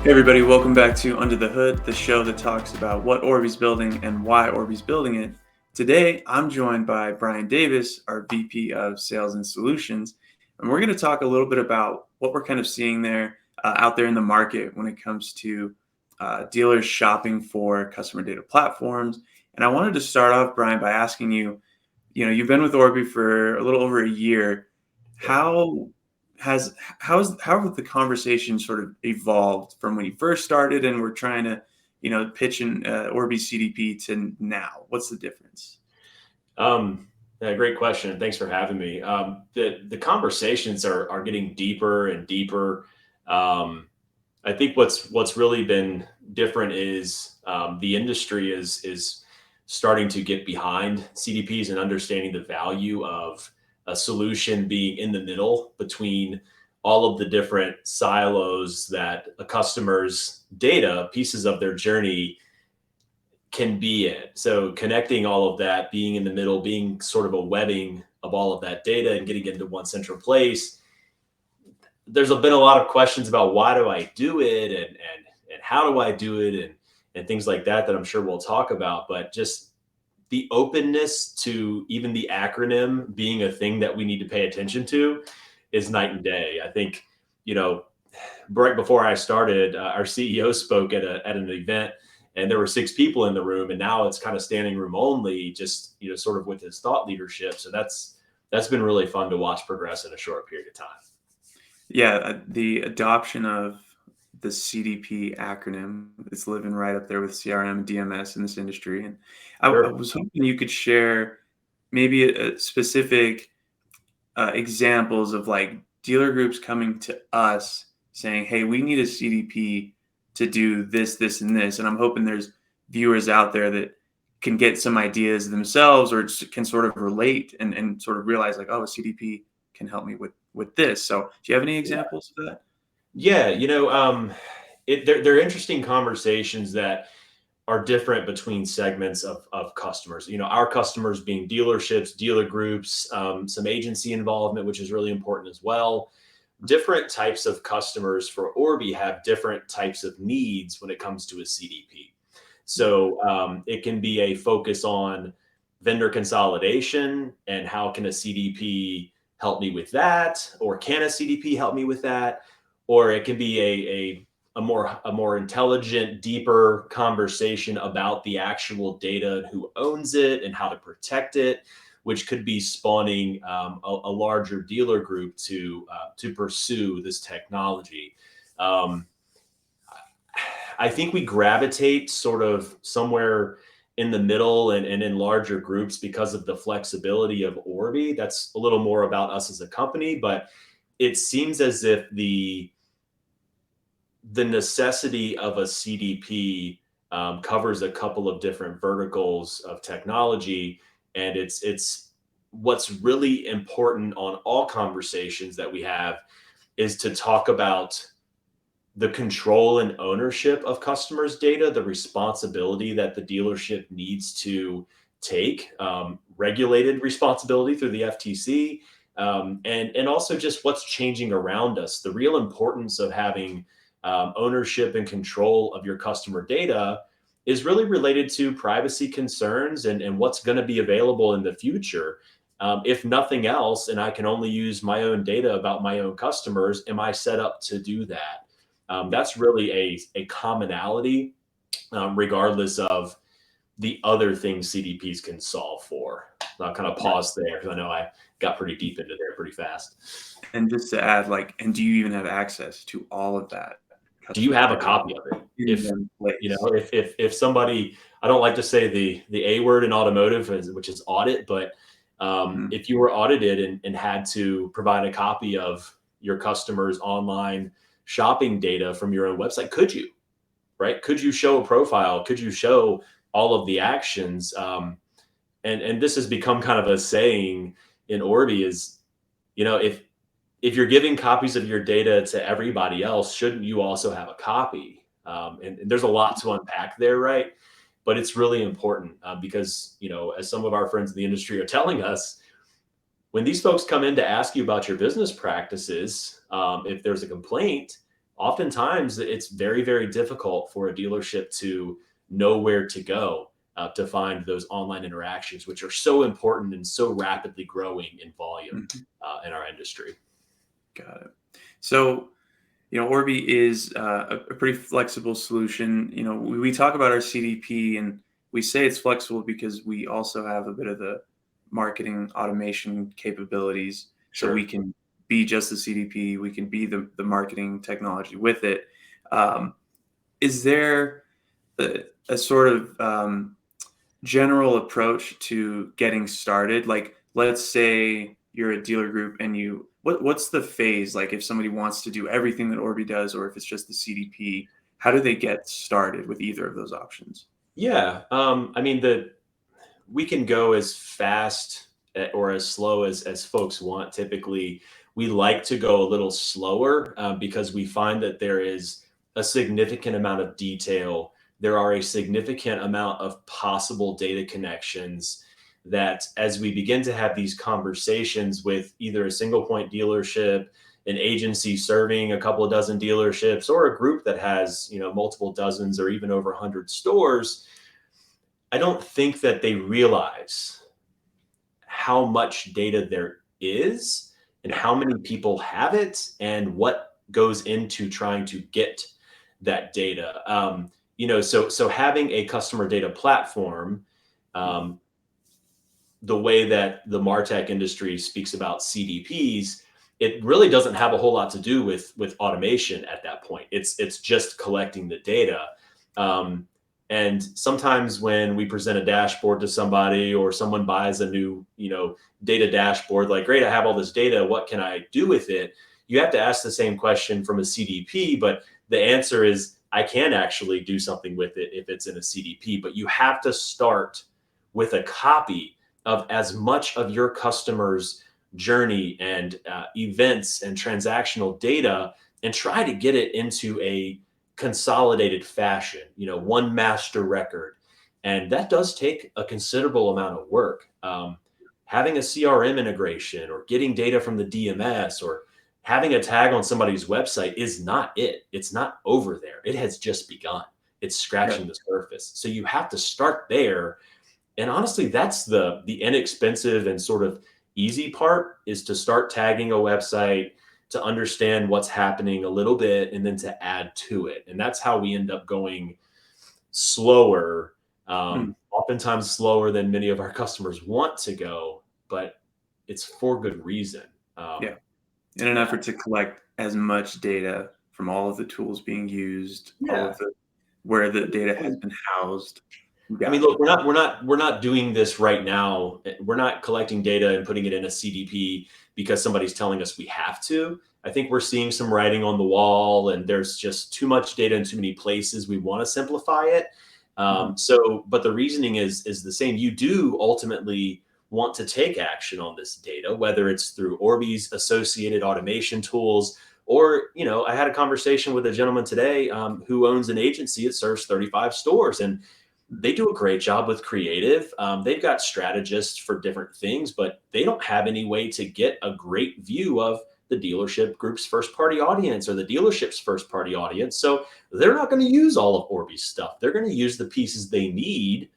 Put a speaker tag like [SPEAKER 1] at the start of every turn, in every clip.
[SPEAKER 1] Hey everybody, welcome back to Under the Hood, the show that talks about what Orbee's building and why Orbee's building it. Today, I'm joined by Brian Davis, our VP of Sales and Solutions, and we're going to talk a little bit about what we're kind of seeing out there in the market when it comes to dealers shopping for customer data platforms. And I wanted to start off, Brian, by asking you, you've been with Orbee for a little over a year. How how have the conversation sort of evolved from when you first started and we're trying to, pitch an Orbee CDP to now? What's the difference?
[SPEAKER 2] Yeah, great question. Thanks for having me. The conversations are getting deeper and deeper. I think what's really been different is the industry is starting to get behind CDPs and understanding the value of a solution being in the middle between all of the different silos that a customer's data, pieces of their journey can be in. So connecting all of that, being in the middle, being sort of a webbing of all of that data and getting it into one central place. There's been a lot of questions about why do I do it and how do I do it and things like that I'm sure we'll talk about. But just the openness to even the acronym being a thing that we need to pay attention to is night and day. I think, you know, right before I started, our CEO spoke at an event and there were 6 people in the room, and now it's kind of standing room only, just, sort of with his thought leadership. So that's been really fun to watch progress in a short period of time.
[SPEAKER 1] Yeah, the adoption of the CDP acronym is living right up there with CRM and DMS in this industry. And I
[SPEAKER 2] Sure.
[SPEAKER 1] was hoping you could share maybe a specific examples of like dealer groups coming to us saying, "Hey, we need a CDP to do this, this, and this." And I'm hoping there's viewers out there that can get some ideas themselves or can sort of relate and sort of realize like, oh, a CDP can help me with this. So, do you have any examples of that?
[SPEAKER 2] Yeah, they're interesting conversations that are different between segments of customers. Our customers being dealerships, dealer groups, some agency involvement, which is really important as well. Different types of customers for Orbee have different types of needs when it comes to a CDP. So it can be a focus on vendor consolidation and how can a CDP help me with that, or can a CDP help me with that, or it can be a more intelligent, deeper conversation about the actual data and who owns it and how to protect it, which could be spawning a larger dealer group to pursue this technology. Um, I think we gravitate sort of somewhere in the middle and in larger groups because of the flexibility of Orbee. That's a little more about us as a company, but it seems as if the necessity of a CDP covers a couple of different verticals of technology, and it's what's really important on all conversations that we have is to talk about the control and ownership of customers' data, the responsibility that the dealership needs to take, regulated responsibility through the FTC, and also just what's changing around us. The real importance of having ownership and control of your customer data is really related to privacy concerns and what's going to be available in the future. If nothing else, and I can only use my own data about my own customers, am I set up to do that? That's really a commonality, regardless of the other things CDPs can solve for. I'll kind of pause there because I know I got pretty deep into there pretty fast.
[SPEAKER 1] And just to add, like, and do you even have access to all of that
[SPEAKER 2] Do you
[SPEAKER 1] customer
[SPEAKER 2] have a
[SPEAKER 1] data
[SPEAKER 2] copy of it?
[SPEAKER 1] in
[SPEAKER 2] If
[SPEAKER 1] one place?
[SPEAKER 2] if somebody, I don't like to say the A word in automotive, which is audit, but
[SPEAKER 1] Mhm.
[SPEAKER 2] if you were audited and had to provide a copy of your customers' online shopping data from your own website, could you? Right? Could you show a profile? Could you show all of the actions? And this has become kind of a saying in Orbee is, if you're giving copies of your data to everybody else, shouldn't you also have a copy? And there's a lot to unpack there, right? But it's really important because, as some of our friends in the industry are telling us, when these folks come in to ask you about your business practices, if there's a complaint, oftentimes it's very, very difficult for a dealership to know where to go to find those online interactions, which are so important and so rapidly growing in volume
[SPEAKER 1] Mhm.
[SPEAKER 2] in our industry.
[SPEAKER 1] Got it. So, Orbee is a pretty flexible solution. We talk about our CDP and we say it's flexible because we also have a bit of the marketing automation capabilities. So we
[SPEAKER 2] Sure.
[SPEAKER 1] can be just the CDP, we can be the marketing technology with it. Um, is there a sort of general approach to getting started? Like, let's say you're a dealer group and what's the phase? Like, if somebody wants to do everything that Orbee does, or if it's just the CDP, how do they get started with either of those options?
[SPEAKER 2] Yeah. I mean, we can go as fast or as slow as folks want. Typically, we like to go a little slower because we find that there is a significant amount of detail. There are a significant amount of possible data connections that, as we begin to have these conversations with either a single point dealership, an agency serving a couple of dozen dealerships, or a group that has multiple dozens or even over 100 stores, I don't think that they realize how much data there is and
[SPEAKER 1] Yeah.
[SPEAKER 2] how many people have it and what goes into trying to get that data. So having a customer data platform, um, the way that the MarTech industry speaks about CDPs, it really doesn't have a whole lot to do with automation at that point. It's just collecting the data. Um, and sometimes when we present a dashboard to somebody or someone buys a new, data dashboard, like, great, I have all this data. What can I do with it? You have to ask the same question from a CDP, but the answer is I can actually do something with it if it's in a CDP. But you have to start with a copy of as much of your customers' journey and events and transactional data and try to get it into a consolidated fashion, one master record. And that does take a considerable amount of work. Having a CRM integration or getting data from the DMS or having a tag on somebody's website is not it. It's not over there. It has just begun. It's
[SPEAKER 1] Right.
[SPEAKER 2] scratching the surface. So you have to start there, and honestly, that's the inexpensive and sort of easy part, is to start tagging a website, to understand what's happening a little bit, and then to add to it. And that's how we end up going slower,
[SPEAKER 1] Mm.
[SPEAKER 2] oftentimes slower than many of our customers want to go, but it's for good reason.
[SPEAKER 1] Yeah.
[SPEAKER 2] Um,
[SPEAKER 1] In an
[SPEAKER 2] yeah.
[SPEAKER 1] effort to collect as much data from all of the tools being used, all
[SPEAKER 2] Yeah.
[SPEAKER 1] of the where the data
[SPEAKER 2] I
[SPEAKER 1] has
[SPEAKER 2] mean,
[SPEAKER 1] been housed.
[SPEAKER 2] I mean,
[SPEAKER 1] Got
[SPEAKER 2] look,
[SPEAKER 1] it.
[SPEAKER 2] we're not doing this right now. We're not collecting data and putting it in a CDP because somebody's telling us we have to. I think we're seeing some writing on the wall, and there's just too much data in too many places. We want to simplify it.
[SPEAKER 1] Mhm.
[SPEAKER 2] But the reasoning is the same. You do ultimately want to take action on this data, whether it's through Orbee's associated automation tools, or I had a conversation with a gentleman today who owns an agency that serves 35 stores, and they do a great job with creative. They've got strategists for different things, but they don't have any way to get a great view of the dealership group's first party audience or the dealership's first party audience. So they're not going to use all of Orbee's stuff. They're going to use the pieces they need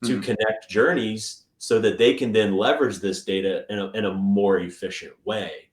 [SPEAKER 2] to
[SPEAKER 1] Mhm.
[SPEAKER 2] connect journeys so that they can then leverage this data in a more efficient way.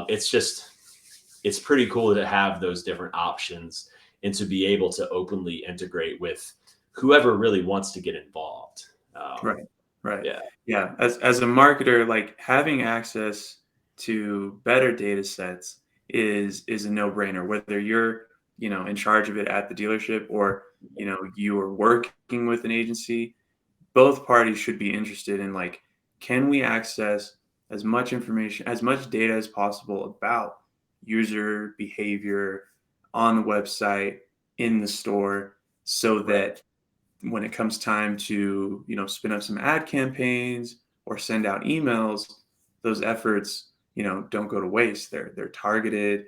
[SPEAKER 2] It's pretty cool to have those different options and to be able to openly integrate with whoever really wants to get involved.
[SPEAKER 1] Right. Right.
[SPEAKER 2] Yeah,
[SPEAKER 1] Yeah. As a marketer, like having access to better data sets is a no-brainer, whether you're, in charge of it at the dealership or, you are working with an agency. Both parties should be interested in, like, can we access as much information, as much data as possible about user behavior on the website, in the store, so
[SPEAKER 2] right.
[SPEAKER 1] that when it comes time to, spin up some ad campaigns or send out emails, those efforts, don't go to waste. They're targeted,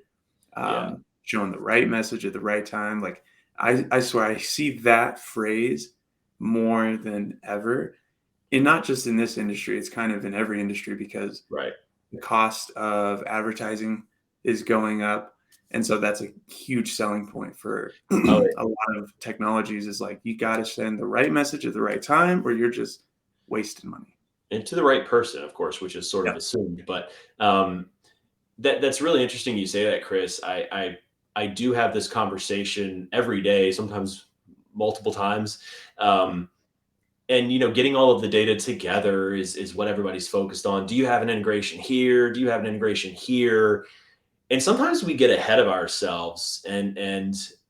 [SPEAKER 2] Yeah,
[SPEAKER 1] showing the right message at the right time. Like, I swear I see that phrase more than ever. And not just in this industry, it's kind of in every industry because
[SPEAKER 2] right.
[SPEAKER 1] the cost of advertising is going up. And so that's a huge selling point for
[SPEAKER 2] Oh,
[SPEAKER 1] a lot of technologies, is like, you got to send the right message at the right time or you're just wasting money.
[SPEAKER 2] and to the right person, of course, which is sort
[SPEAKER 1] Yeah.
[SPEAKER 2] of assumed. But that's really interesting you say that, Chris. I do have this conversation every day, sometimes multiple times. Um, and getting all of the data together is what everybody's focused on. Do you have an integration here? Do you have an integration here? And sometimes we get ahead of ourselves, and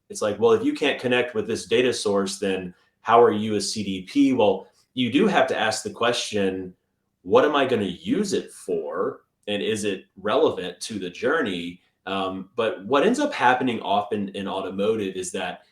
[SPEAKER 2] it's like, well, if you can't connect with this data source, then how are you a CDP? Well, you do have to ask the question, what am I going to use it for, and is it relevant to the journey? But what ends up happening often in automotive is that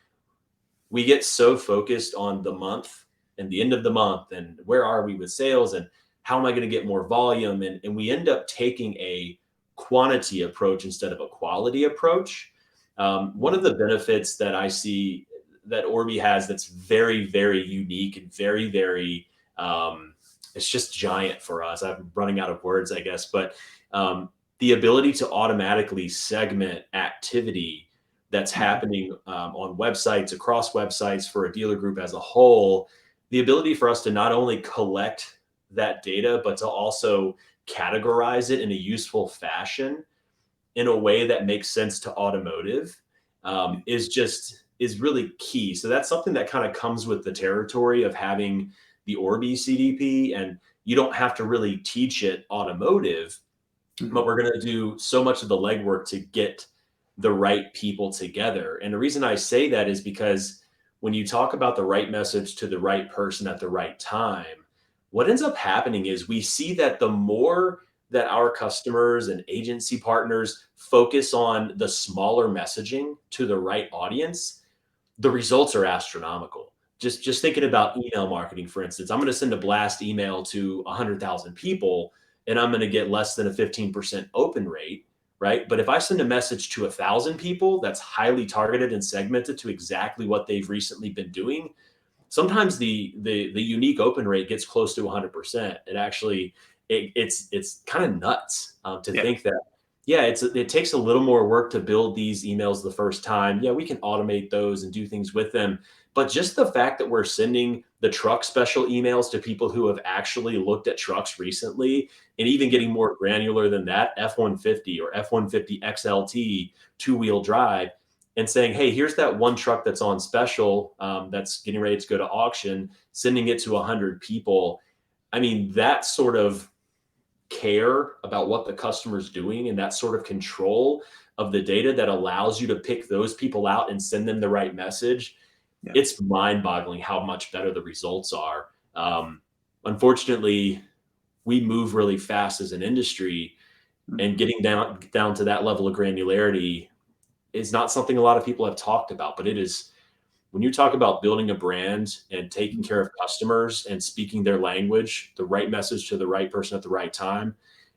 [SPEAKER 2] we get so focused on the month and the end of the month and where are we with sales and how am I going to get more volume, and we end up taking a quantity approach instead of a quality approach. One of the benefits that I see that Orbee has that's very, very unique and very, very, it's just giant for us. I'm running out of words, I guess, but the ability to automatically segment activity that's happening on websites, across websites for a dealer group as a whole, the ability for us to not only collect that data, but to also categorize it in a useful fashion in a way that makes sense to automotive is really key. So that's something that kind of comes with the territory of having the Orbee CDP, and you don't have to really teach it automotive, but we're going to do so much of the legwork to get the right people together. And the reason I say that is because when you talk about the right message to the right person at the right time, what ends up happening is we see that the more that our customers and agency partners focus on the smaller messaging to the right audience, the results are astronomical. Just thinking about email marketing, for instance, I'm going to send a blast email to 100,000 people and I'm going to get less than a 15% open rate, right? But if I send a message to 1,000 people that's highly targeted and segmented to exactly what they've recently been doing, sometimes the unique open rate gets close to 100%. It actually it's kind of nuts to
[SPEAKER 1] Yeah.
[SPEAKER 2] think that. Yeah, it takes a little more work to build these emails the first time. Yeah, we can automate those and do things with them. But just the fact that we're sending the truck special emails to people who have actually looked at trucks recently, and even getting more granular than that, F-150 or F-150 XLT two-wheel drive, and saying, hey, here's that one truck that's on special, that's getting ready to go to auction, sending it to 100 people. I mean, that sort of care about what the customer's doing and that sort of control of the data that allows you to pick those people out and send them the right message,
[SPEAKER 1] Yeah.
[SPEAKER 2] it's mind-boggling how much better the results are. Unfortunately, we move really fast as an industry, and getting down to that level of granularity is not something a lot of people have talked about, but it is. When you talk about building a brand and taking care of customers and speaking their language, the right message to the right person at the right time,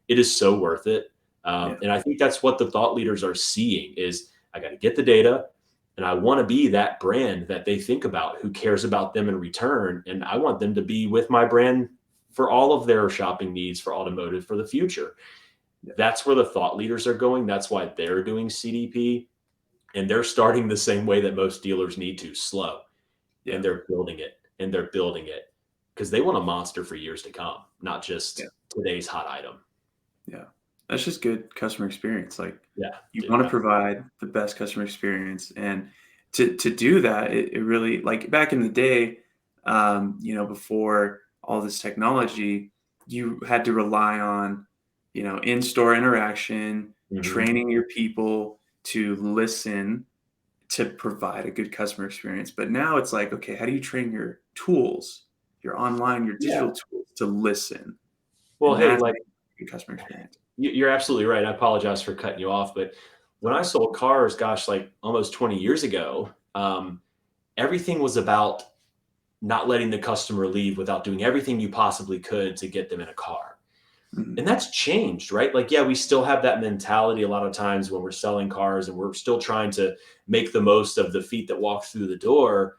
[SPEAKER 2] it is so worth it.
[SPEAKER 1] Yeah.
[SPEAKER 2] And I think that's what the thought leaders are seeing is I got to get the data, and I want to be that brand that they think about, who cares about them in return. And I want them to be with my brand for all of their shopping needs for automotive for the future.
[SPEAKER 1] Yeah.
[SPEAKER 2] That's where the thought leaders are going. That's why they're doing CDP, and they're starting the same way that most dealers need to, slow.
[SPEAKER 1] Yeah.
[SPEAKER 2] And they're building it and they're building it because they want a monster for years to come, not just
[SPEAKER 1] Yeah.
[SPEAKER 2] today's hot item.
[SPEAKER 1] Yeah. That's just good customer experience. Like,
[SPEAKER 2] Yeah.
[SPEAKER 1] you want to
[SPEAKER 2] Yeah.
[SPEAKER 1] provide the best customer experience. And to do that, it really, like back in the day, before all this technology, you had to rely on, in-store interaction,
[SPEAKER 2] Mhm.
[SPEAKER 1] training your people to listen to provide a good customer experience. But now it's like, okay, how do you train your tools, your online, your
[SPEAKER 2] Yeah.
[SPEAKER 1] digital tools to listen?
[SPEAKER 2] Well,
[SPEAKER 1] And
[SPEAKER 2] hey,
[SPEAKER 1] that's
[SPEAKER 2] like
[SPEAKER 1] a good customer experience.
[SPEAKER 2] you're absolutely right. I apologize for cutting you off, but when I sold cars, gosh, like almost 20 years ago, everything was about not letting the customer leave without doing everything you possibly could to get them in a car.
[SPEAKER 1] Mhm.
[SPEAKER 2] And that's changed, right? Like, yeah, we still have that mentality a lot of times when we're selling cars and we're still trying to make the most of the feet that walk through the door,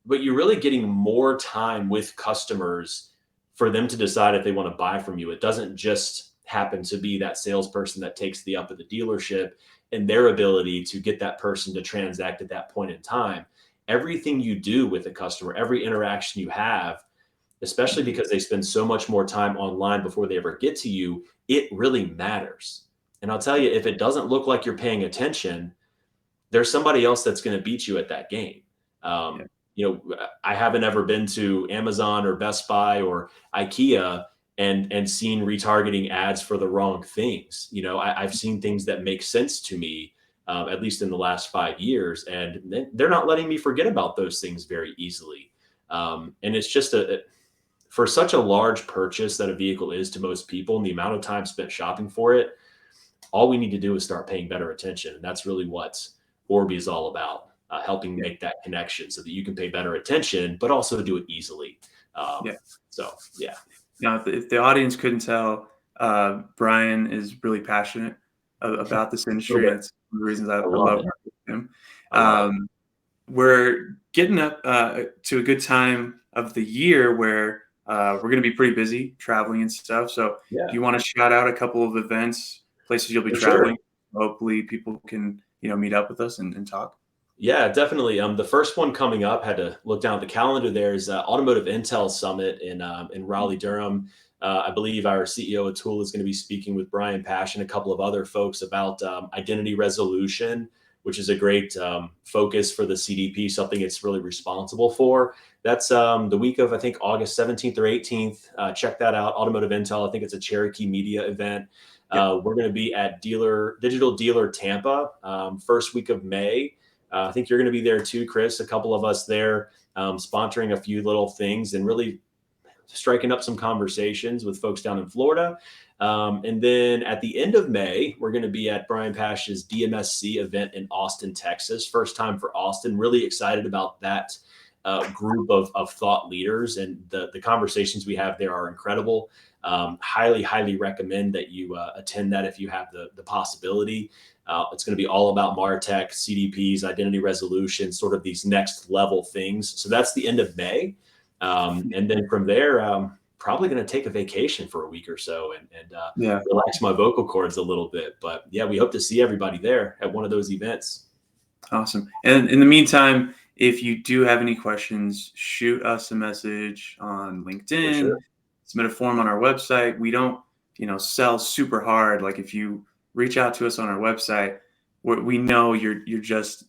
[SPEAKER 2] but you're really getting more time with customers for them to decide if they want to buy from you. It doesn't just happen to be that salesperson that takes the up at the dealership, and their ability to get that person to transact at that point in time. Everything you do with a customer, every interaction you have, especially because they spend so much more time online before they ever get to you, it really matters. And I'll tell you, if it doesn't look like you're paying attention, there's somebody else that's going to beat you at that game.
[SPEAKER 1] Yeah.
[SPEAKER 2] I haven't ever been to Amazon or Best Buy or IKEA and seen retargeting ads for the wrong things. I've seen things that make sense to me, at least in the last 5 years, and they're not letting me forget about those things very easily. And it's just for such a large purchase that a vehicle is to most people, and the amount of time spent shopping for it, all we need to do is start paying better attention. And that's really what Orbee is all about, helping make that connection so that you can pay better attention, but also do it easily.
[SPEAKER 1] Yeah.
[SPEAKER 2] So, yeah.
[SPEAKER 1] If the audience couldn't tell, Brian is really passionate about this industry. That's one of the reasons I
[SPEAKER 2] love
[SPEAKER 1] love
[SPEAKER 2] it.
[SPEAKER 1] working with him.
[SPEAKER 2] I love it.
[SPEAKER 1] We're getting up to a good time of the year where we're going to be pretty busy traveling and stuff. So
[SPEAKER 2] Yeah,
[SPEAKER 1] do you want to shout out a couple of events, places you'll be
[SPEAKER 2] for sure.
[SPEAKER 1] traveling? Hopefully people can, meet up with us and talk.
[SPEAKER 2] Yeah, definitely. The first one coming up, had to look down at the calendar. There's Automotive Intel Summit in Raleigh, Durham. I believe our CEO of Tool is going to be speaking with Brian Pash and a couple of other folks about identity resolution, which is a great focus for the CDP, something it's really responsible for. That's the week of, I think, August 17th or 18th. Check that out. Automotive Intel. I think it's a Cherokee media event. We're going to be at Digital Dealer Tampa, first week of May. I think you're going to be there too, Chris. A couple of us there, sponsoring a few little things and really striking up some conversations with folks down in Florida. And then at the end of May, we're going to be at Brian Pash's DMSC event in Austin, Texas. First time for Austin. Really excited about that group of thought leaders, and the conversations we have there are incredible. Highly recommend that you attend that if you have the possibility. It's going to be all about MarTech, CDPs, identity resolution, sort of these next level things. So that's the end of May. And then from there, probably going to take a vacation for a week or so and relax my vocal cords a little bit. But yeah, we hope to see everybody there at one of those events.
[SPEAKER 1] Awesome. And in the meantime, if you do have any questions, shoot us a message on LinkedIn,
[SPEAKER 2] sure.
[SPEAKER 1] Submit a form on our website. We don't, sell super hard. Like if you reach out to us on our website, we know you're just,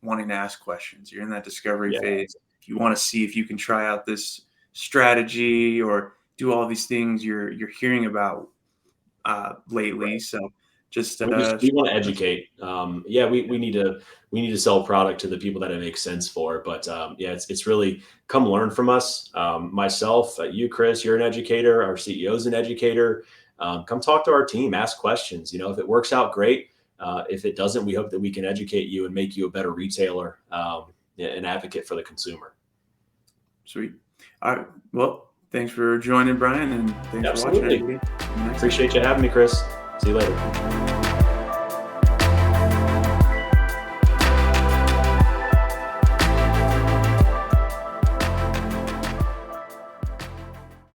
[SPEAKER 1] wanting to ask questions. You're in that discovery phase. If you want to see if you can try out this strategy or do all these things you're hearing about lately.
[SPEAKER 2] Right.
[SPEAKER 1] So just
[SPEAKER 2] we want to educate. We need to sell product to the people that it makes sense for. But it's really come learn from us. Myself, you, Chris, you're an educator. Our CEO is an educator. Come talk to our team. Ask questions. If it works out, great. If it doesn't, we hope that we can educate you and make you a better retailer, an advocate for the consumer.
[SPEAKER 1] Sweet. All right. Well, thanks for joining, Brian, and thanks for watching.
[SPEAKER 2] Appreciate you having me, Chris. See you later.